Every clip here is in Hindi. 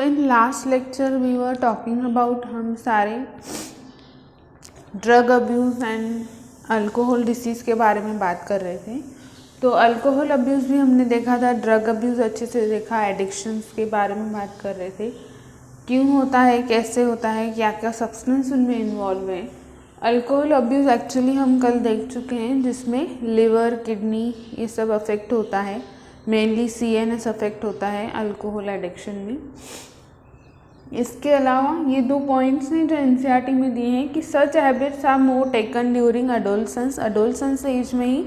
in last lecture we were talking about हम सारे drug abuse and alcohol disease के बारे में बात कर रहे थे। तो अल्कोहल अब्यूज़ भी हमने देखा था, ड्रग अब्यूज़ अच्छे से देखा, एडिक्शंस के बारे में बात कर रहे थे, क्यों होता है, कैसे होता है, क्या क्या सब्सटेंस उनमें इन्वॉल्व है। अल्कोहल अब्यूज़ एक्चुअली हम कल देख चुके हैं, जिसमें लिवर, किडनी ये सब अफेक्ट होता है, मेनली CNS अफेक्ट होता है अल्कोहल एडिक्शन में। इसके अलावा ये 2 पॉइंट्स हैं जो NCERT में दिए हैं कि such habits are more taken during adolescence age में ही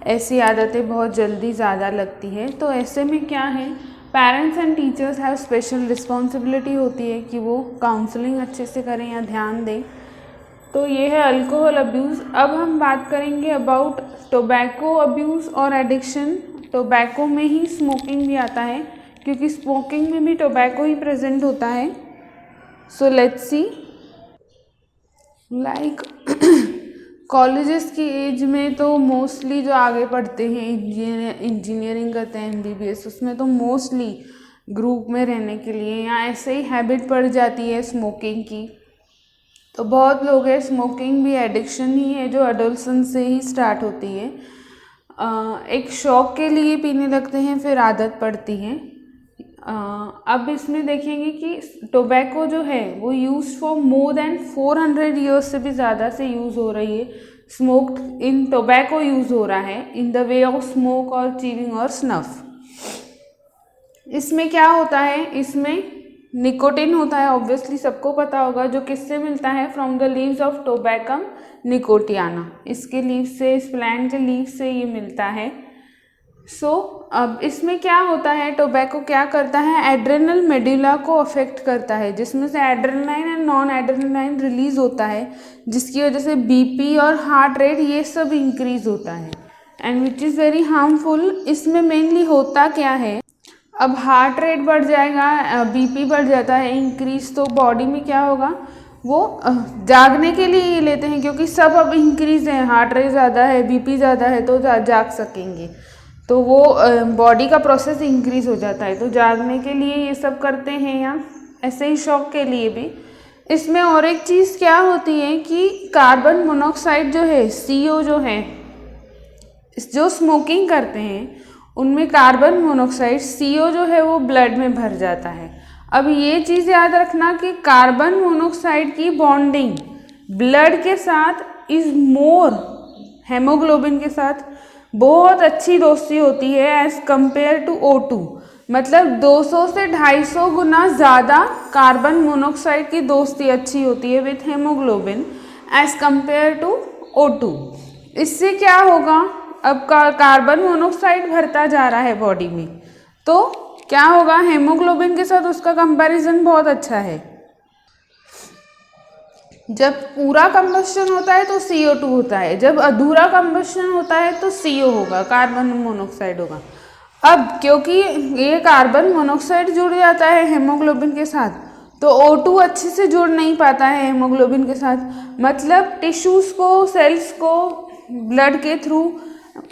ऐसी आदतें बहुत जल्दी ज़्यादा लगती है। तो ऐसे में क्या है, parents and teachers have special responsibility होती है कि वो काउंसलिंग अच्छे से करें या ध्यान दें। तो ये है अल्कोहल अब्यूज़। अब हम बात करेंगे अबाउट टोबैको अब्यूज़ और एडिक्शन। टोबैको में ही स्मोकिंग भी आता है, क्योंकि स्मोकिंग में भी टोबैको ही प्रेजेंट होता है। So let's see, like colleges की एज में तो मोस्टली जो आगे पढ़ते हैं, इंजीनियरिंग करते हैं, MBBS, उसमें तो मोस्टली ग्रुप में रहने के लिए या ऐसे ही हैबिट पड़ जाती है स्मोकिंग की। तो बहुत लोग हैं, स्मोकिंग भी एडिक्शन ही है जो एडोलसेंस से ही स्टार्ट होती है। एक शौक के लिए पीने लगते हैं, फिर आदत पड़ती है। अब इसमें देखेंगे कि टोबैको जो है वो use for more than 400 years से भी ज़्यादा से यूज़ हो रही है। स्मोक्ड इन टोबैको यूज़ हो रहा है इन द वे ऑफ स्मोक और चीविंग और स्नफ। इसमें क्या होता है, इसमें निकोटिन होता है, ऑब्वियसली सबको पता होगा, जो किससे मिलता है, from the leaves of tabacum Nicotiana. इसके लीव से, इस प्लांट के लीव से ये मिलता है। अब इसमें क्या होता है, टोबैको क्या करता है, एड्रेनल मेडुला को अफेक्ट करता है, जिसमें से adrenaline and non adrenaline release होता है, जिसकी वजह से BP और हार्ट रेट ये सब इंक्रीज होता है, and which is very harmful. इसमें मेनली होता क्या है, अब हार्ट रेट बढ़ जाएगा, BP बढ़ जाता है इंक्रीज, तो बॉडी में क्या होगा, वो जागने के लिए ये लेते हैं, क्योंकि सब अब इंक्रीज है, हार्ट रेट ज़्यादा है, BP ज़्यादा है, तो जाग सकेंगे, तो वो बॉडी का प्रोसेस इंक्रीज हो जाता है, तो जागने के लिए ये सब करते हैं, या ऐसे ही शौक के लिए भी। इसमें और एक चीज़ क्या होती है कि कार्बन मोनोऑक्साइड जो है, CO जो है, जो स्मोकिंग करते हैं उनमें कार्बन मोनोऑक्साइड CO जो है वो ब्लड में भर जाता है। अब ये चीज़ याद रखना कि कार्बन मोनोऑक्साइड की बॉन्डिंग ब्लड के साथ इज मोर, हेमोग्लोबिन के साथ बहुत अच्छी दोस्ती होती है एज कंपेयर टू O2। मतलब 200 से 250 गुना ज़्यादा कार्बन मोनोऑक्साइड की दोस्ती अच्छी होती है with hemoglobin as compared to O2। इससे क्या होगा, अब कार्बन मोनोऑक्साइड भरता जा रहा है बॉडी में, तो क्या होगा, हेमोग्लोबिन के साथ उसका कंपैरिजन बहुत अच्छा है। जब पूरा कंबशन होता है तो CO2 होता है, जब अधूरा कंबशन होता है तो CO होगा, कार्बन मोनोऑक्साइड होगा। अब क्योंकि ये कार्बन मोनोऑक्साइड जुड़ जाता है हेमोग्लोबिन के साथ, तो O2 अच्छे से जुड़ नहीं पाता है हेमोग्लोबिन के साथ, मतलब टिश्यूज़ को, सेल्स को ब्लड के थ्रू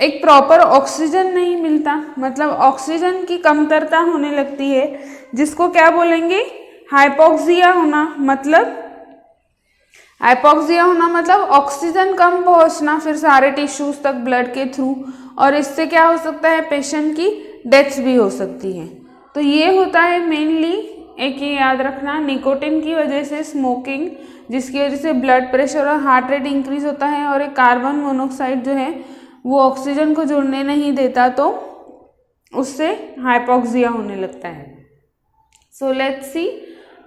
एक प्रॉपर ऑक्सीजन नहीं मिलता, मतलब ऑक्सीजन की कमतरता होने लगती है, जिसको क्या बोलेंगे, हाइपोक्सिया होना। मतलब हाइपोक्सिया होना मतलब ऑक्सीजन कम पहुंचना फिर सारे टिश्यूज तक ब्लड के थ्रू, और इससे क्या हो सकता है, पेशेंट की डेथ्स भी हो सकती है। तो ये होता है मेनली, एक ये याद रखना, निकोटिन की वजह से स्मोकिंग, जिसकी वजह से ब्लड प्रेशर और हार्ट रेट इंक्रीज होता है, और एक कार्बन मोनोऑक्साइड जो है वो ऑक्सीजन को जुड़ने नहीं देता, तो उससे हाइपोक्सिया होने लगता है। So let's see,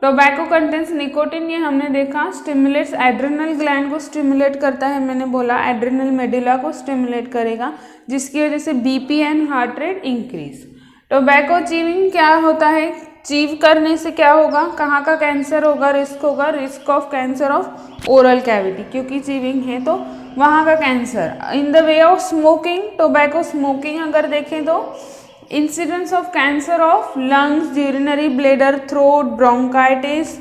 tobacco contains nicotine, ये हमने देखा, स्टिमुलेट्स एड्रेनल ग्लैंड को स्टिमुलेट करता है, मैंने बोला एड्रेनल मेडुला को स्टिमुलेट करेगा, जिसकी वजह से BP and heart rate increase. Tobacco chewing क्या होता है, चीव करने से क्या होगा, कहाँ का कैंसर होगा, risk of cancer of oral cavity, क्योंकि चीविंग है तो वहाँ का cancer. In the way of smoking, tobacco smoking अगर देखें तो incidence of cancer of lungs, urinary bladder, throat, bronchitis,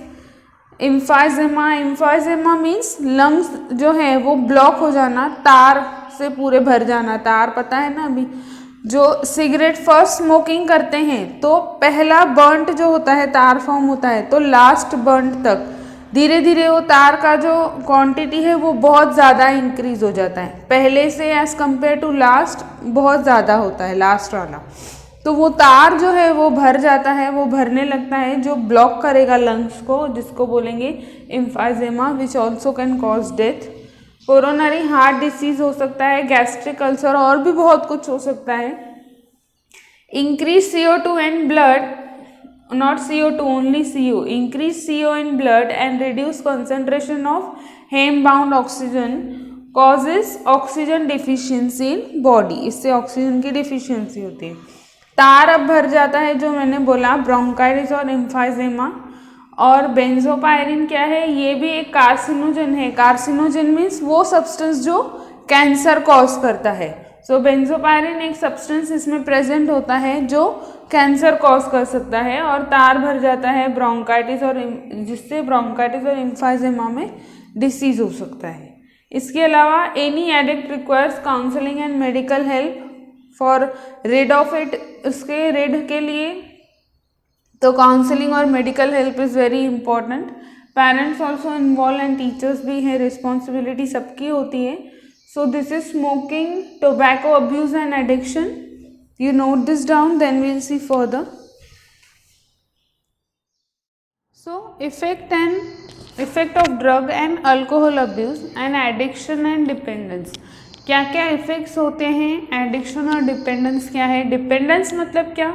emphysema means lungs जो है वो ब्लॉक हो जाना, तार से पूरे भर जाना, तार पता है ना अभी, जो सिगरेट फर्स्ट स्मोकिंग करते हैं तो पहला बर्न्ट जो होता है तार फॉर्म होता है, तो लास्ट बर्न्ट तक धीरे धीरे वो तार का जो क्वांटिटी है वो बहुत ज़्यादा इंक्रीज हो जाता है, पहले से एज कंपेयर टू लास्ट बहुत ज़्यादा होता है लास्ट वाला। तो वो तार जो है वो भर जाता है, वो भरने लगता है जो ब्लॉक करेगा लंग्स को, जिसको बोलेंगे emphysema, which also can cause death. Coronary heart disease हो सकता है, गैस्ट्रिक अल्सर और भी बहुत कुछ हो सकता है। Increase CO2 in blood, not CO2 only CO, increase CO in blood and reduce concentration of heme-bound oxygen causes oxygen deficiency in body, इससे ऑक्सीजन की डिफिशियंसी होती है। तार अब भर जाता है जो मैंने बोला, ब्रोंकाइटिस और एम्फाइजेमा। और बेंजोपायरिन क्या है, ये भी एक कार्सिनोजन है। कार्सिनोजन मीन्स वो सब्सटेंस जो कैंसर कॉज करता है। सो बेंजोपायरिन एक सब्सटेंस इसमें प्रेजेंट होता है जो कैंसर कॉज कर सकता है, और तार भर जाता है ब्रोंकाइटिस और जिससे ब्रोंकाइटिस और एम्फाइजेमा में डिसीज हो सकता है। इसके अलावा any addict requires counselling and medical help for rid of it, उसके रिड के लिए तो काउंसलिंग और medical help is very important. Parents also involve and teachers भी हैं, रिस्पॉन्सिबिलिटी सबकी होती है। So this is smoking, tobacco abuse and addiction. You note this down, then we'll see further. So effect of drug and alcohol abuse and addiction and dependence. क्या क्या इफेक्ट्स होते हैं, एडिक्शन और डिपेंडेंस क्या है। डिपेंडेंस मतलब क्या,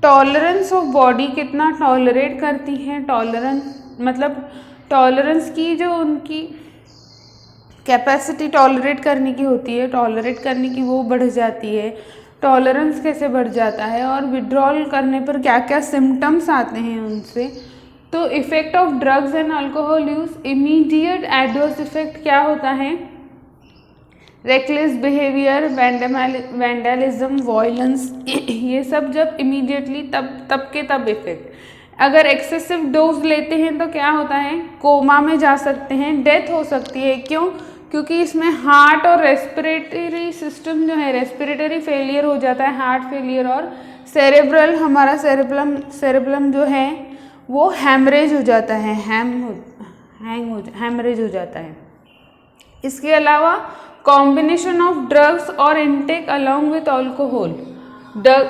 टॉलरेंस ऑफ बॉडी कितना टॉलरेट करती है। टॉलरेंस मतलब टॉलरेंस की जो उनकी कैपेसिटी टॉलरेट करने की होती है, टॉलरेट करने की वो बढ़ जाती है। टॉलरेंस कैसे बढ़ जाता है, और विड्रॉल करने पर क्या क्या सिम्टम्स आते हैं उनसे। तो effect of drugs and alcohol use, immediate adverse effect क्या होता है, रेकलेस बिहेवियर, वैंडलिज्म, वॉयलेंस, ये सब जब इमीडिएटली तब के तब इफेक्ट। अगर एक्सेसिव डोज लेते हैं तो क्या होता है, कोमा में जा सकते हैं, डेथ हो सकती है। क्यों, क्योंकि इसमें हार्ट और रेस्पिरेटरी सिस्टम जो है, रेस्पिरेटरी फेलियर हो जाता है, हार्ट फेलियर, और सेरेब्रल, हमारा सेरेब्रम जो है वो हैमरेज हो जाता है, हैमरेज हो जाता है। इसके अलावा कॉम्बिनेशन ऑफ ड्रग्स और intake along with alcohol,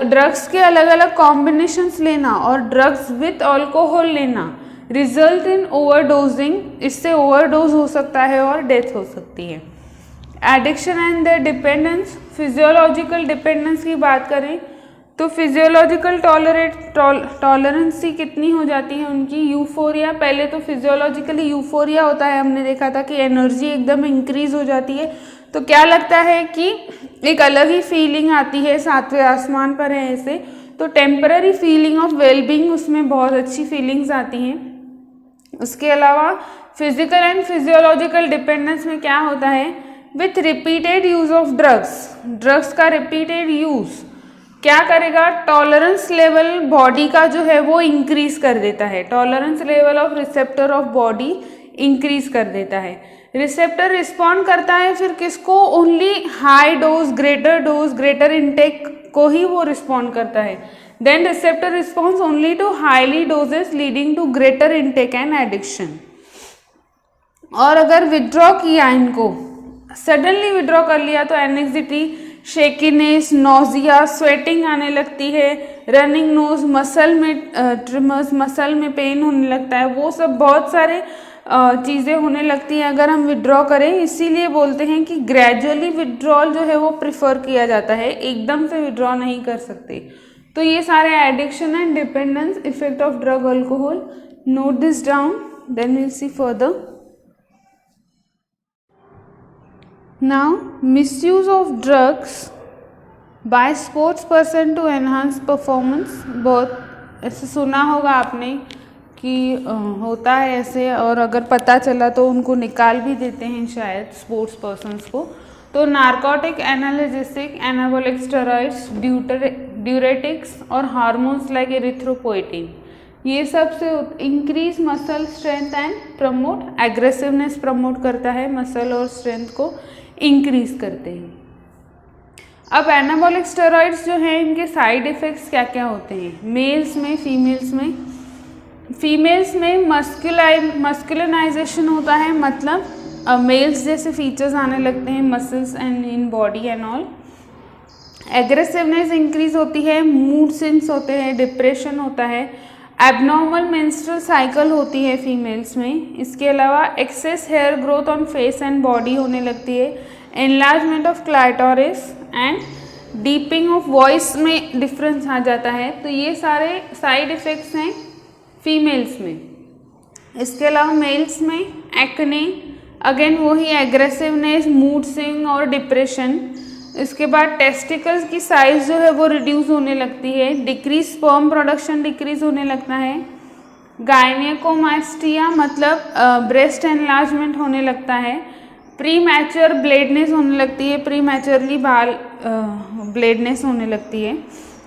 drugs के अलग अलग कॉम्बिनेशंस लेना और ड्रग्स विथ अल्कोहल लेना रिजल्ट इन ओवरडोजिंग, इससे ओवरडोज हो सकता है और डेथ हो सकती है। Addiction and the dependence, physiological dependence की बात करें तो फिजियोलॉजिकल टॉलरेंसी कितनी हो जाती है उनकी। यूफोरिया, पहले तो फिजियोलॉजिकली यूफोरिया होता है, हमने देखा था कि एनर्जी एकदम इंक्रीज हो जाती है, तो क्या लगता है कि एक अलग ही फीलिंग आती है, सातवें आसमान पर है ऐसे। तो टेम्पररी फीलिंग ऑफ वेलबींग, उसमें बहुत अच्छी फीलिंग्स आती हैं। उसके अलावा फिजिकल एंड फिजियोलॉजिकल डिपेंडेंस में क्या होता है, with repeated use of drugs का रिपीटेड यूज क्या करेगा, टॉलरेंस लेवल बॉडी का जो है वो इंक्रीज कर देता है। Tolerance level of receptor of body increase कर देता है। रिसेप्टर रिस्पॉन्ड करता है फिर किसको, only high dose, greater intake को ही वो रिस्पॉन्ड करता है। Then receptor response only to highly doses leading to greater intake and addiction. और अगर विड्रॉ किया, इनको सडनली विड्रॉ कर लिया तो एनेक्सिटी, शेकीनेस, नोजिया, स्वेटिंग आने लगती है, रनिंग नोज, मसल में ट्रिमर्स, मसल में पेन होने लगता है, वो सब बहुत सारे चीज़ें होने लगती हैं अगर हम विड्रॉ करें। इसीलिए बोलते हैं कि ग्रेजुअली विड्रॉल जो है वो प्रिफर किया जाता है, एकदम से विड्रॉ नहीं कर सकते। तो ये सारे addiction and dependence, effect of drug, alcohol, note this down, then will see further. Now, misuse of drugs by sports person to enhance performance, बहुत ऐसे सुना होगा आपने कि होता है ऐसे, और अगर पता चला तो उनको निकाल भी देते हैं शायद स्पोर्ट्स पर्सन्स को। तो नार्कोटिक, एनाल्जेसिक, एनाबॉलिक स्टेरॉइड्स, ड्यूरेटिक्स और हार्मोन्स लाइक एरिथ्रोपोएटिन, ये सब से increase muscle strength and promote aggressiveness, promote करता है, मसल और स्ट्रेंथ को इंक्रीज करते हैं। अब एनाबॉलिक स्टेरॉइड्स जो हैं इनके साइड इफ़ेक्ट्स क्या क्या होते हैं मेल्स में, फीमेल्स में। फीमेल्स में मस्कुलिनाइजेशन होता है, मतलब मेल्स जैसे फीचर्स आने लगते हैं, muscles and in body and all. Aggressiveness increase होती है, मूड स्विंग्स होते हैं, डिप्रेशन होता है, एबनॉर्मल मेंस्ट्रुअल साइकिल होती है फीमेल्स में। इसके अलावा excess hair growth on face and body होने लगती है, enlargement of clitoris and deepening of voice में डिफरेंस आ जाता है। तो ये सारे साइड इफ़ेक्ट्स हैं फीमेल्स में। इसके अलावा मेल्स में एक्ने, अगेन वही एग्रेसिवनेस, मूड स्विंग और डिप्रेशन। इसके बाद टेस्टिकल्स की साइज़ जो है वो रिड्यूस होने लगती है, डिक्रीज स्पर्म प्रोडक्शन डिक्रीज होने लगता है, गायनेकोमास्टिया मतलब ब्रेस्ट एनलार्जमेंट होने लगता है, प्री मैच्योर ब्लेडनेस होने लगती है, प्री मैच्योरली बाल ब्लेडनेस होने लगती है।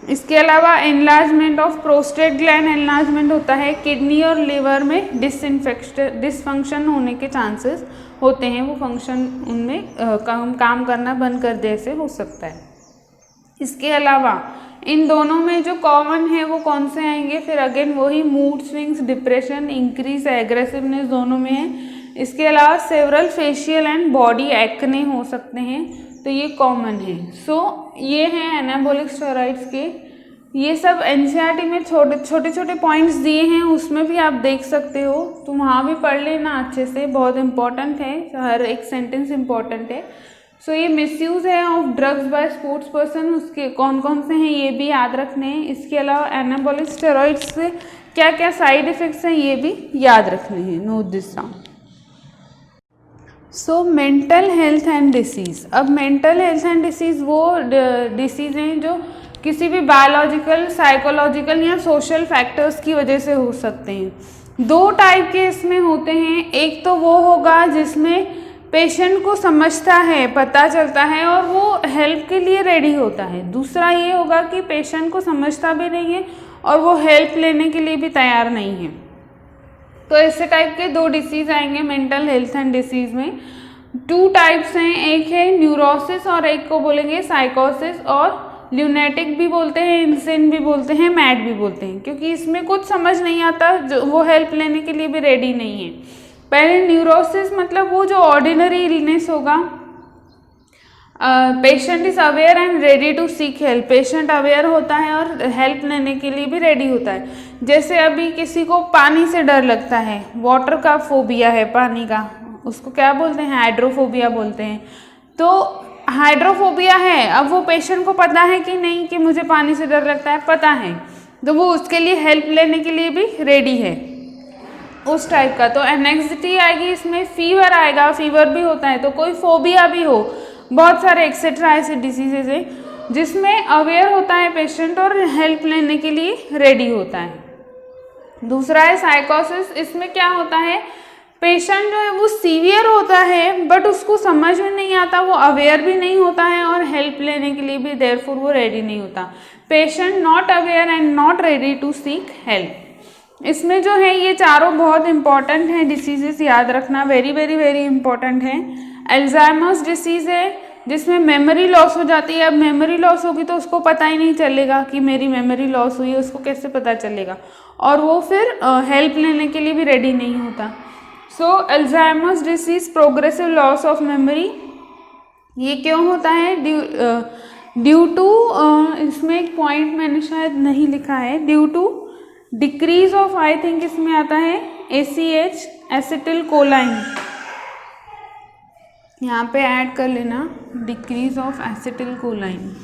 इसके अलावा enlargement of prostate gland enlargement होता है, किडनी और लिवर में डिसफंक्शन होने के चांसेस होते हैं, वो फंक्शन उनमें काम करना बंद कर दे से हो सकता है। इसके अलावा इन दोनों में जो कॉमन है वो कौन से आएंगे, फिर अगेन वही mood swings, depression, increase aggressiveness दोनों में है। इसके अलावा several facial and body acne हो सकते हैं, तो ये कॉमन है। सो ये हैं एनाबॉलिक स्टेरॉइड्स के। ये सब एनसीईआरटी में छोटे छोटे पॉइंट्स दिए हैं, उसमें भी आप देख सकते हो, तो वहाँ भी पढ़ लेना अच्छे से, बहुत इंपॉर्टेंट है, हर एक सेंटेंस इंपॉर्टेंट है। सो ये मिसयूज़ है of drugs bye sports person, उसके कौन कौन से हैं ये भी याद रखने हैं। इसके अलावा एनाबॉलिक स्टेरॉइड्स से क्या क्या साइड इफ़ेक्ट्स हैं ये भी याद रखने हैं। Note this down. So mental health and disease. अब मेंटल हेल्थ एंड डिसीज़ वो डिसीज़ हैं जो किसी भी बायोलॉजिकल, साइकोलॉजिकल या सोशल फैक्टर्स की वजह से हो सकते हैं। दो टाइप के इसमें होते हैं, एक तो वो होगा जिसमें पेशेंट को समझता है, पता चलता है और वो हेल्प के लिए रेडी होता है। दूसरा ये होगा कि पेशेंट को समझता भी नहीं है और वो हेल्प लेने के लिए भी तैयार नहीं है। तो ऐसे टाइप के दो डिसीज़ आएंगे मेंटल हेल्थ एंड डिसीज़ में। टू टाइप्स हैं, एक है न्यूरोसिस और एक को बोलेंगे साइकोसिस, और ल्यूनेटिक भी बोलते हैं, इंसेन भी बोलते हैं, मैड भी बोलते हैं, क्योंकि इसमें कुछ समझ नहीं आता, जो वो हेल्प लेने के लिए भी रेडी नहीं है। पहले न्यूरोसिस मतलब वो जो ऑर्डिनरी इलनेस होगा, patient is aware and ready to seek help, patient aware होता है और हेल्प लेने के लिए भी रेडी होता है। जैसे अभी किसी को पानी से डर लगता है, वाटर का फोबिया है, पानी का, उसको क्या बोलते हैं, हाइड्रोफोबिया बोलते हैं। तो हाइड्रोफोबिया है, अब वो पेशेंट को पता है कि नहीं कि मुझे पानी से डर लगता है, पता है, तो वो उसके लिए हेल्प लेने के लिए भी रेडी है, उस टाइप का। तो एनेक्सिटी आएगी इसमें, फीवर आएगा, फीवर भी होता है, तो कोई फोबिया भी हो, बहुत सारे एक्सेट्रा ऐसे डिसीजेज हैं जिसमें अवेयर होता है पेशेंट और हेल्प लेने के लिए रेडी होता है। दूसरा है साइकोसिस, इसमें क्या होता है, पेशेंट जो है वो सीवियर होता है बट उसको समझ में नहीं आता, वो अवेयर भी नहीं होता है और हेल्प लेने के लिए भी देयरफॉर वो रेडी नहीं होता। Patient not aware and not ready to seek help. इसमें जो है ये चारों बहुत इंपॉर्टेंट हैं डिसीजेस, याद रखना, वेरी वेरी वेरी इंपॉर्टेंट हैं। अल्जाइमर्स डिसीज़ है जिसमें मेमोरी लॉस हो जाती है। अब मेमोरी लॉस होगी तो उसको पता ही नहीं चलेगा कि मेरी मेमोरी लॉस हुई है, उसको कैसे पता चलेगा, और वो फिर हेल्प लेने के लिए भी रेडी नहीं होता। So Alzheimer's disease, progressive loss of memory, ये क्यों होता है, ड्यू टू, इसमें एक पॉइंट मैंने शायद नहीं लिखा है, due to decrease of, I think इसमें आता है ACH, एसिटिल कोलाइन, यहाँ पे ऐड कर लेना, डिक्रीज ऑफ एसिटिल कोलाइन,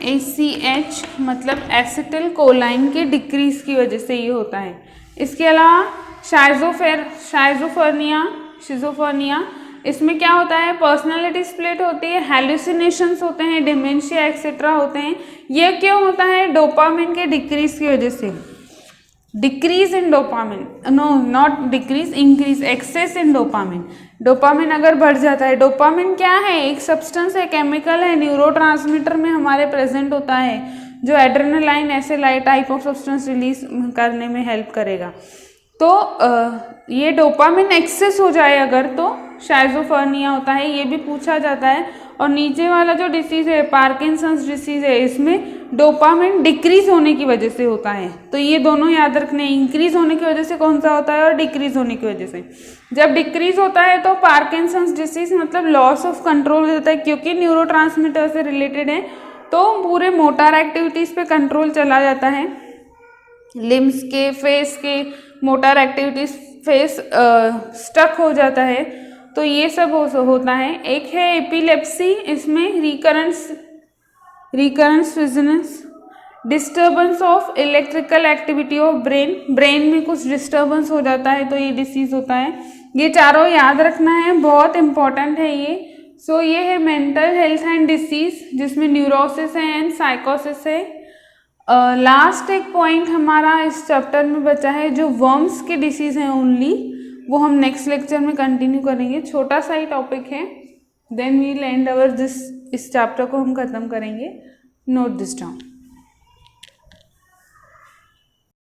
ACH मतलब एसिटिल कोलाइन के डिक्रीज की वजह से ये होता है। इसके अलावा शिज़ोफ्रेनिया, इसमें क्या होता है, पर्सनालिटी स्प्लिट होती है, हैलुसिनेशंस होते हैं, डिमेंशिया एक्सेट्रा होते हैं। ये क्यों होता है, डोपामिन के डिक्रीज की वजह से। Decrease in dopamine, no not decrease, increase, excess in dopamine. Dopamine अगर बढ़ जाता है, डोपामिन क्या है, एक सब्सटेंस है, केमिकल है, न्यूरोट्रांसमीटर में हमारे प्रेजेंट होता है, जो एड्रेनालाइन ऐसे टाइप ऑफ सब्सटेंस रिलीज करने में हेल्प करेगा। तो ये डोपामिन एक्सेस हो जाए अगर, तो शाइजोफर्निया होता है, ये भी पूछा जाता है। और नीचे वाला जो डिसीज़ है पार्किंसंस डिसीज़ है, इसमें डोपामिन डिक्रीज होने की वजह से होता है। तो ये दोनों याद रखने, इंक्रीज होने की वजह से कौन सा होता है और डिक्रीज होने की वजह से। जब डिक्रीज होता है तो पार्किंसंस डिसीज मतलब लॉस ऑफ कंट्रोल हो जाता है, क्योंकि न्यूरोट्रांसमीटर से रिलेटेड है, तो पूरे मोटर एक्टिविटीज़ पे कंट्रोल चला जाता है। लिम्स के, फेस के मोटर एक्टिविटीज़, फेस स्टक हो जाता है, तो ये सब होता है। एक है एपिलेप्सी, इसमें recurrence business, disturbance of electrical activity of brain में कुछ डिस्टर्बेंस हो जाता है, तो ये डिसीज होता है। ये चारों याद रखना है, बहुत इंपॉर्टेंट है ये। सो ये है मेंटल हेल्थ एंड डिसीज, जिसमें न्यूरोसिस है एंड साइकोसिस है। लास्ट एक पॉइंट हमारा इस चैप्टर में बचा है, जो वर्म्स के डिसीज हैं ओनली, वो हम नेक्स्ट लेक्चर में कंटिन्यू करेंगे। छोटा सा ही टॉपिक है, then we will end our this, इस चैप्टर को हम खत्म करेंगे। Note this down.